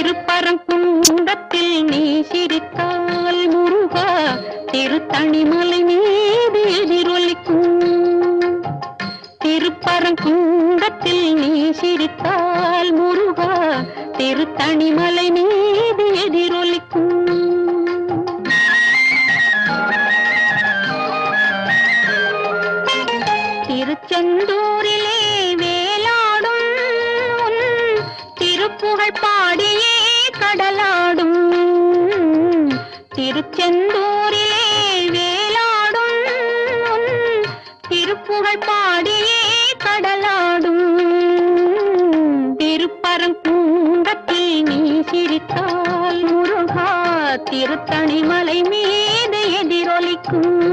திருப்பரங்குன்றத்தில் நீ சிரித்தால் முருகா திருத்தணிமலை மீது எதிரொலிக்கும். திருப்பரங்குன்றத்தில் நீ சிரித்தால் முருகா திருத்தணிமலை மீது எதிரொலிக்கும். திருச்செந்தூரிலே வேலாடும் உன் திருப்புகழ் பாடியே கடலாடும். திருச்செந்தூரிலே வேலாடும் உன் திருப்புகழ் பாடியே கடலாடும். திருப்பரங்குன்றத்தில் நீ சிரித்தால் முருகா திருத்தணிமலை மீது எதிரொலிக்கும்.